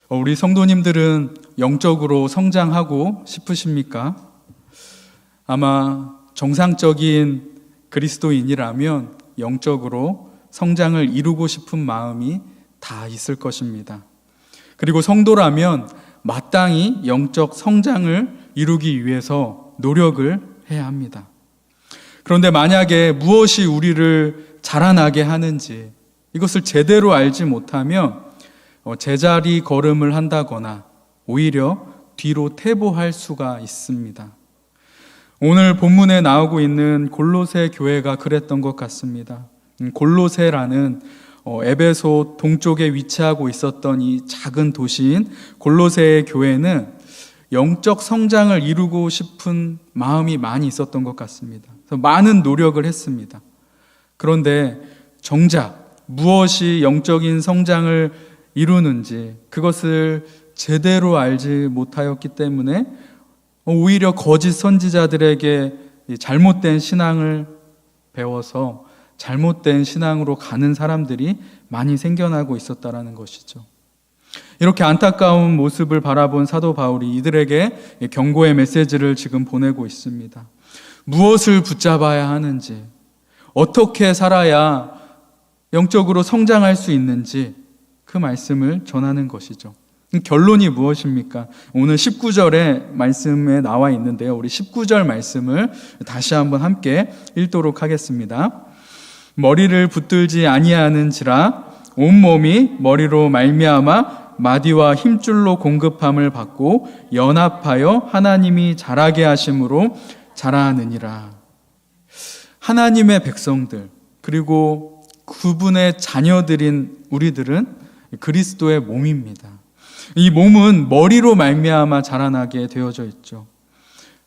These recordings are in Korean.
우리 성도님들은 영적으로 성장하고 싶으십니까? 아마 정상적인 그리스도인이라면 영적으로 성장을 이루고 싶은 마음이 다 있을 것입니다. 그리고 성도라면 마땅히 영적 성장을 이루기 위해서 노력을 해야 합니다. 그런데 만약에 무엇이 우리를 자라나게 하는지 이것을 제대로 알지 못하면 제자리 걸음을 한다거나 오히려 뒤로 퇴보할 수가 있습니다. 오늘 본문에 나오고 있는 골로새 교회가 그랬던 것 같습니다. 골로새라는 에베소 동쪽에 위치하고 있었던 이 작은 도시인 골로새의 교회는 영적 성장을 이루고 싶은 마음이 많이 있었던 것 같습니다. 그래서 많은 노력을 했습니다. 그런데 정작 무엇이 영적인 성장을 이루는지 그것을 제대로 알지 못하였기 때문에 오히려 거짓 선지자들에게 잘못된 신앙을 배워서 잘못된 신앙으로 가는 사람들이 많이 생겨나고 있었다는 것이죠. 이렇게 안타까운 모습을 바라본 사도 바울이 이들에게 경고의 메시지를 지금 보내고 있습니다. 무엇을 붙잡아야 하는지, 어떻게 살아야 영적으로 성장할 수 있는지 그 말씀을 전하는 것이죠. 결론이 무엇입니까? 오늘 19절의 말씀에 나와 있는데요. 우리 19절 말씀을 다시 한번 함께 읽도록 하겠습니다. 머리를 붙들지 아니하는지라 온몸이 머리로 말미암아 마디와 힘줄로 공급함을 받고 연합하여 하나님이 자라게 하심으로 자라느니라. 하나님의 백성들 그리고 그분의 자녀들인 우리들은 그리스도의 몸입니다. 이 몸은 머리로 말미암아 자라나게 되어져 있죠.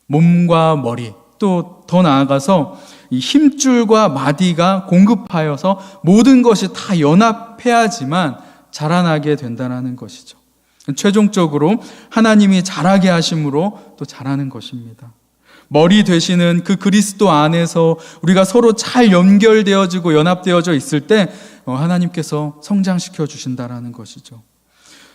몸과 머리, 또 더 나아가서 이 힘줄과 마디가 공급하여서 모든 것이 다 연합해야지만 자라나게 된다는 것이죠. 최종적으로 하나님이 자라게 하심으로 또 자라는 것입니다. 머리 되시는 그 그리스도 안에서 우리가 서로 잘 연결되어지고 연합되어져 있을 때 하나님께서 성장시켜 주신다라는 것이죠.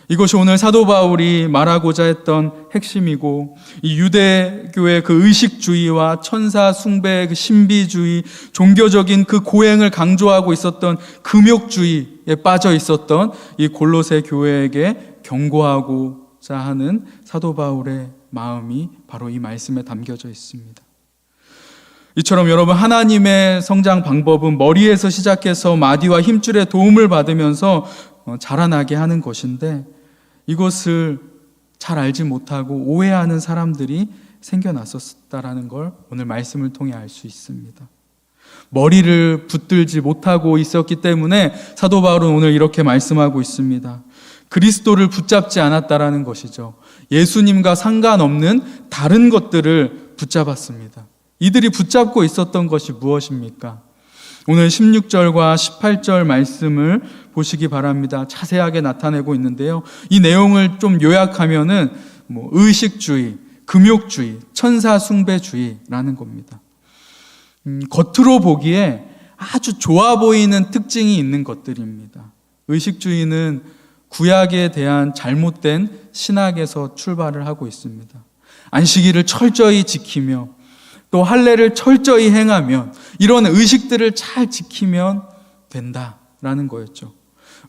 이것이 오늘 사도 바울이 말하고자 했던 핵심이고, 이 유대교의 그 의식주의와 천사 숭배, 그 신비주의, 종교적인 그 고행을 강조하고 있었던 금욕주의에 빠져 있었던 이 골로새 교회에게 경고하고자 하는 사도 바울의 마음이 바로 이 말씀에 담겨져 있습니다. 이처럼 여러분, 하나님의 성장 방법은 머리에서 시작해서 마디와 힘줄의 도움을 받으면서 자라나게 하는 것인데, 이것을 잘 알지 못하고 오해하는 사람들이 생겨났었다라는 걸 오늘 말씀을 통해 알 수 있습니다. 머리를 붙들지 못하고 있었기 때문에 사도 바울은 오늘 이렇게 말씀하고 있습니다. 그리스도를 붙잡지 않았다라는 것이죠. 예수님과 상관없는 다른 것들을 붙잡았습니다. 이들이 붙잡고 있었던 것이 무엇입니까? 오늘 16절과 18절 말씀을 보시기 바랍니다. 자세하게 나타내고 있는데요. 이 내용을 좀 요약하면은 의식주의, 금욕주의, 천사숭배주의라는 겁니다. 겉으로 보기에 아주 좋아 보이는 특징이 있는 것들입니다. 의식주의는 구약에 대한 잘못된 신학에서 출발을 하고 있습니다. 안식일을 철저히 지키며 또 할례를 철저히 행하면, 이런 의식들을 잘 지키면 된다라는 거였죠.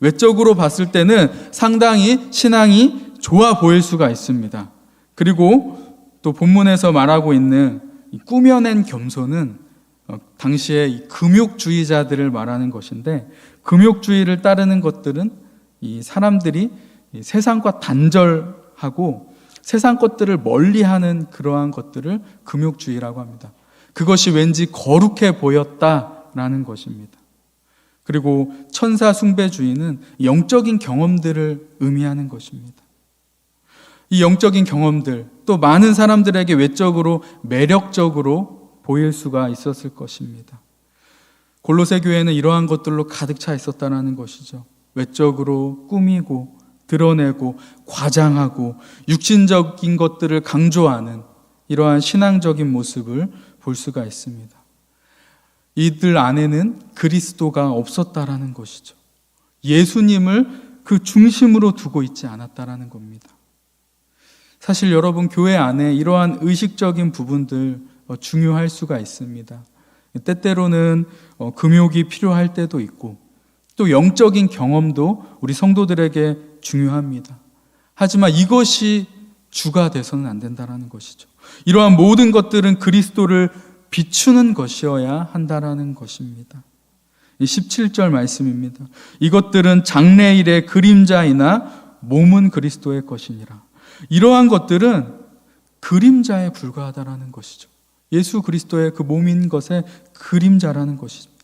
외적으로 봤을 때는 상당히 신앙이 좋아 보일 수가 있습니다. 그리고 또 본문에서 말하고 있는 이 꾸며낸 겸손은 당시에 이 금욕주의자들을 말하는 것인데, 금욕주의를 따르는 것들은 이 사람들이 세상과 단절하고 세상 것들을 멀리하는 그러한 것들을 금욕주의라고 합니다. 그것이 왠지 거룩해 보였다라는 것입니다. 그리고 천사숭배주의는 영적인 경험들을 의미하는 것입니다. 이 영적인 경험들, 또 많은 사람들에게 외적으로 매력적으로 보일 수가 있었을 것입니다. 골로새 교회는 이러한 것들로 가득 차 있었다는 것이죠. 외적으로 꾸미고 드러내고 과장하고 육신적인 것들을 강조하는 이러한 신앙적인 모습을 볼 수가 있습니다. 이들 안에는 그리스도가 없었다라는 것이죠. 예수님을 그 중심으로 두고 있지 않았다라는 겁니다. 사실 여러분, 교회 안에 이러한 의식적인 부분들 중요할 수가 있습니다. 때때로는 금욕이 필요할 때도 있고 또 영적인 경험도 우리 성도들에게 중요합니다. 하지만 이것이 주가 돼서는 안 된다는 것이죠. 이러한 모든 것들은 그리스도를 비추는 것이어야 한다는 것입니다. 17절 말씀입니다. 이것들은 장래일의 그림자이나 몸은 그리스도의 것이니라. 이러한 것들은 그림자에 불과하다는 것이죠. 예수 그리스도의 그 몸인 것의 그림자라는 것입니다.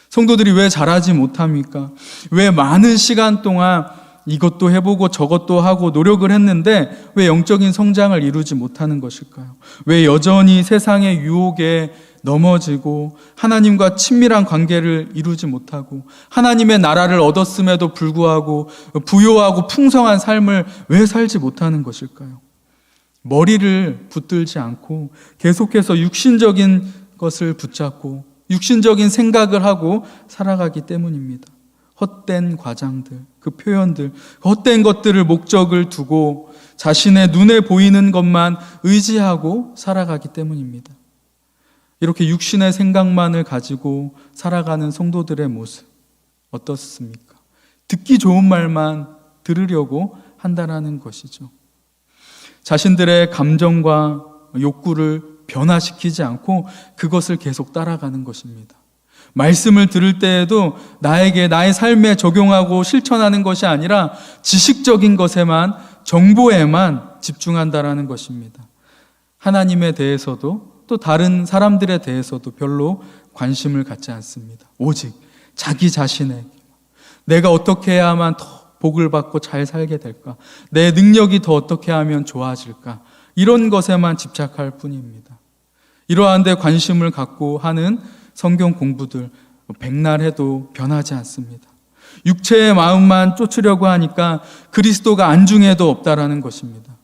성도들이 왜 잘하지 못합니까? 왜 많은 시간 동안 이것도 해보고 저것도 하고 노력을 했는데 왜 영적인 성장을 이루지 못하는 것일까요? 왜 여전히 세상의 유혹에 넘어지고 하나님과 친밀한 관계를 이루지 못하고 하나님의 나라를 얻었음에도 불구하고 부요하고 풍성한 삶을 왜 살지 못하는 것일까요? 머리를 붙들지 않고 계속해서 육신적인 것을 붙잡고 육신적인 생각을 하고 살아가기 때문입니다. 헛된 과장들, 그 표현들, 헛된 것들을 목적을 두고 자신의 눈에 보이는 것만 의지하고 살아가기 때문입니다. 이렇게 육신의 생각만을 가지고 살아가는 성도들의 모습 어떻습니까? 듣기 좋은 말만 들으려고 한다는 것이죠. 자신들의 감정과 욕구를 변화시키지 않고 그것을 계속 따라가는 것입니다. 말씀을 들을 때에도 나에게 나의 삶에 적용하고 실천하는 것이 아니라 지식적인 것에만, 정보에만 집중한다라는 것입니다. 하나님에 대해서도 또 다른 사람들에 대해서도 별로 관심을 갖지 않습니다. 오직 자기 자신에게 내가 어떻게 해야만 더 복을 받고 잘 살게 될까? 내 능력이 더 어떻게 하면 좋아질까? 이런 것에만 집착할 뿐입니다. 이러한 데 관심을 갖고 하는 성경 공부들 백날 해도 변하지 않습니다. 육체의 마음만 쫓으려고 하니까 그리스도가 안중에도 없다라는 것입니다.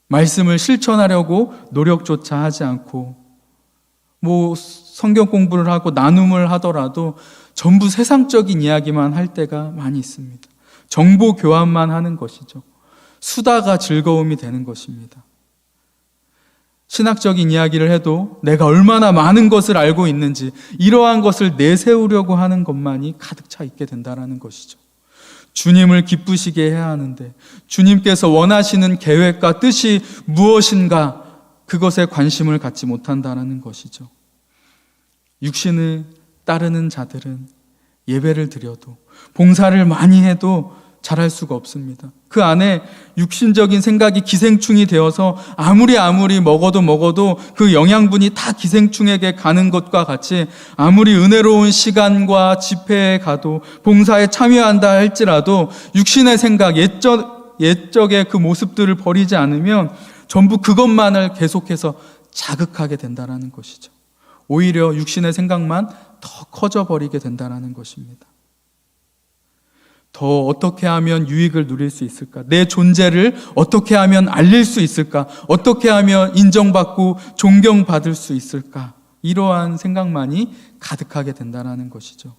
말씀을 실천하려고 노력조차 하지 않고 성경 공부를 하고 나눔을 하더라도 전부 세상적인 이야기만 할 때가 많이 있습니다. 정보 교환만 하는 것이죠. 수다가 즐거움이 되는 것입니다. 신학적인 이야기를 해도 내가 얼마나 많은 것을 알고 있는지 이러한 것을 내세우려고 하는 것만이 가득 차 있게 된다는 것이죠. 주님을 기쁘시게 해야 하는데 주님께서 원하시는 계획과 뜻이 무엇인가 그것에 관심을 갖지 못한다는 것이죠. 육신을 따르는 자들은 예배를 드려도 봉사를 많이 해도 잘할 수가 없습니다. 그 안에 육신적인 생각이 기생충이 되어서 아무리 먹어도 그 영양분이 다 기생충에게 가는 것과 같이 아무리 은혜로운 시간과 집회에 가도 봉사에 참여한다 할지라도 육신의 생각, 옛적의 그 모습들을 버리지 않으면 전부 그것만을 계속해서 자극하게 된다는 것이죠. 오히려 육신의 생각만 더 커져버리게 된다는 것입니다. 더 어떻게 하면 유익을 누릴 수 있을까? 내 존재를 어떻게 하면 알릴 수 있을까? 어떻게 하면 인정받고 존경받을 수 있을까? 이러한 생각만이 가득하게 된다는 것이죠.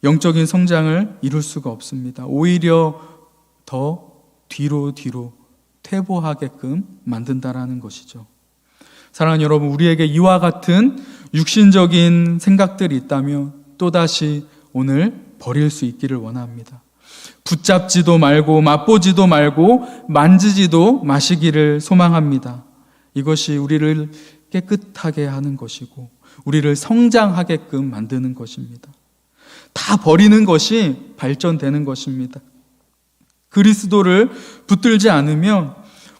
영적인 성장을 이룰 수가 없습니다. 오히려 더 뒤로 퇴보하게끔 만든다는 것이죠. 사랑하는 여러분, 우리에게 이와 같은 육신적인 생각들이 있다면 또다시 오늘 버릴 수 있기를 원합니다. 붙잡지도 말고 맛보지도 말고 만지지도 마시기를 소망합니다. 이것이 우리를 깨끗하게 하는 것이고 우리를 성장하게끔 만드는 것입니다. 다 버리는 것이 발전되는 것입니다. 그리스도를 붙들지 않으면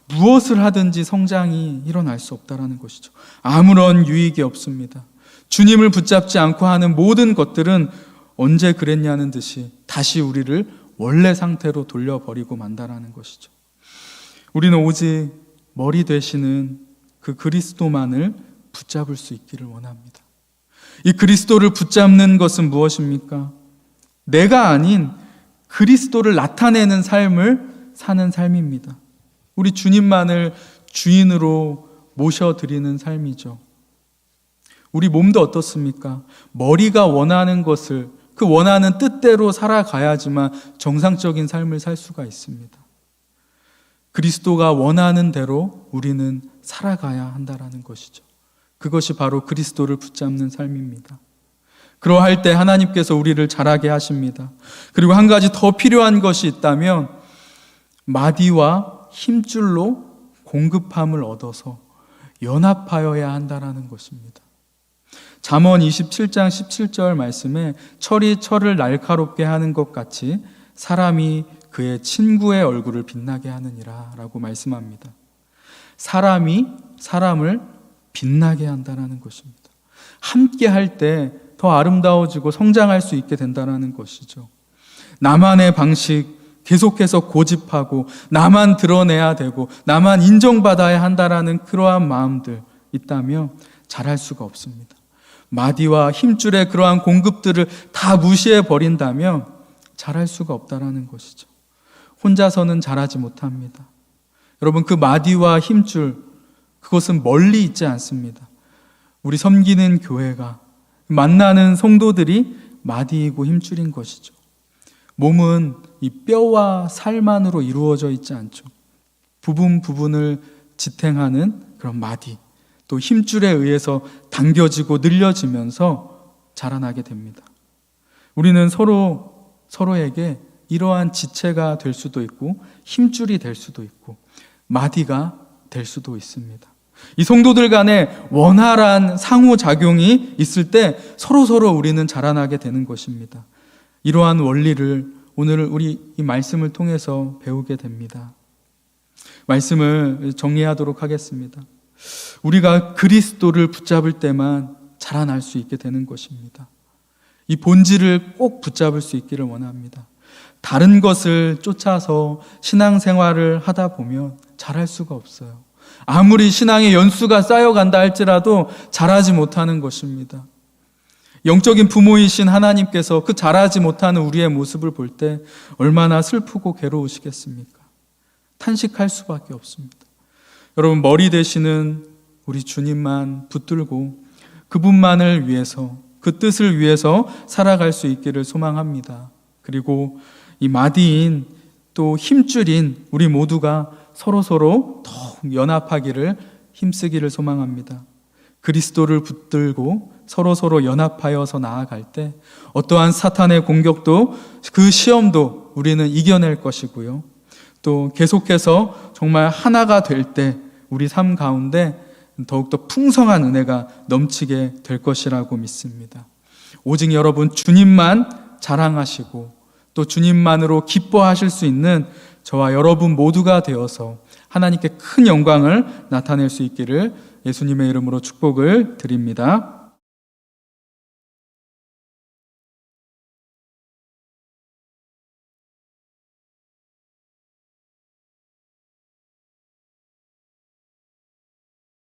무엇을 하든지 성장이 일어날 수 없다는 것이죠. 아무런 유익이 없습니다. 주님을 붙잡지 않고 하는 모든 것들은 언제 그랬냐는 듯이 다시 우리를 원래 상태로 돌려버리고 만다라는 것이죠. 우리는 오직 머리 되시는 그 그리스도만을 붙잡을 수 있기를 원합니다. 이 그리스도를 붙잡는 것은 무엇입니까? 내가 아닌 그리스도를 나타내는 삶을 사는 삶입니다. 우리 주님만을 주인으로 모셔드리는 삶이죠. 우리 몸도 어떻습니까? 머리가 원하는 것을 그 원하는 뜻대로 살아가야지만 정상적인 삶을 살 수가 있습니다. 그리스도가 원하는 대로 우리는 살아가야 한다라는 것이죠. 그것이 바로 그리스도를 붙잡는 삶입니다. 그러할 때 하나님께서 우리를 자라게 하십니다. 그리고 한 가지 더 필요한 것이 있다면 마디와 힘줄로 공급함을 얻어서 연합하여야 한다라는 것입니다. 잠언 27장 17절 말씀에 철이 철을 날카롭게 하는 것 같이 사람이 그의 친구의 얼굴을 빛나게 하느니라 라고 말씀합니다. 사람이 사람을 빛나게 한다는 것입니다. 함께 할 때 더 아름다워지고 성장할 수 있게 된다는 것이죠. 나만의 방식 계속해서 고집하고 나만 드러내야 되고 나만 인정받아야 한다는 그러한 마음들 있다면 잘할 수가 없습니다. 마디와 힘줄의 그러한 공급들을 다 무시해 버린다면 잘할 수가 없다는 것이죠. 혼자서는 잘하지 못합니다. 여러분, 그 마디와 힘줄, 그것은 멀리 있지 않습니다. 우리 섬기는 교회가, 만나는 성도들이 마디이고 힘줄인 것이죠. 몸은 이 뼈와 살만으로 이루어져 있지 않죠. 부분 부분을 지탱하는 그런 마디, 또 힘줄에 의해서 당겨지고 늘려지면서 자라나게 됩니다. 우리는 서로에게 이러한 지체가 될 수도 있고 힘줄이 될 수도 있고 마디가 될 수도 있습니다. 이 성도들 간에 원활한 상호작용이 있을 때 서로 우리는 자라나게 되는 것입니다. 이러한 원리를 오늘 우리 이 말씀을 통해서 배우게 됩니다. 말씀을 정리하도록 하겠습니다. 우리가 그리스도를 붙잡을 때만 자라날 수 있게 되는 것입니다. 이 본질을 꼭 붙잡을 수 있기를 원합니다. 다른 것을 쫓아서 신앙생활을 하다 보면 잘할 수가 없어요. 아무리 신앙의 연수가 쌓여간다 할지라도 잘하지 못하는 것입니다. 영적인 부모이신 하나님께서 그 잘하지 못하는 우리의 모습을 볼 때 얼마나 슬프고 괴로우시겠습니까? 탄식할 수밖에 없습니다. 여러분, 머리 되시는 우리 주님만 붙들고 그분만을 위해서, 그 뜻을 위해서 살아갈 수 있기를 소망합니다. 그리고 이 마디인 또 힘줄인 우리 모두가 서로 더욱 연합하기를 힘쓰기를 소망합니다. 그리스도를 붙들고 서로 연합하여서 나아갈 때 어떠한 사탄의 공격도 그 시험도 우리는 이겨낼 것이고요. 또 계속해서 정말 하나가 될 때 우리 삶 가운데 더욱더 풍성한 은혜가 넘치게 될 것이라고 믿습니다. 오직 여러분 주님만 자랑하시고 또 주님만으로 기뻐하실 수 있는 저와 여러분 모두가 되어서 하나님께 큰 영광을 나타낼 수 있기를 예수님의 이름으로 축복을 드립니다.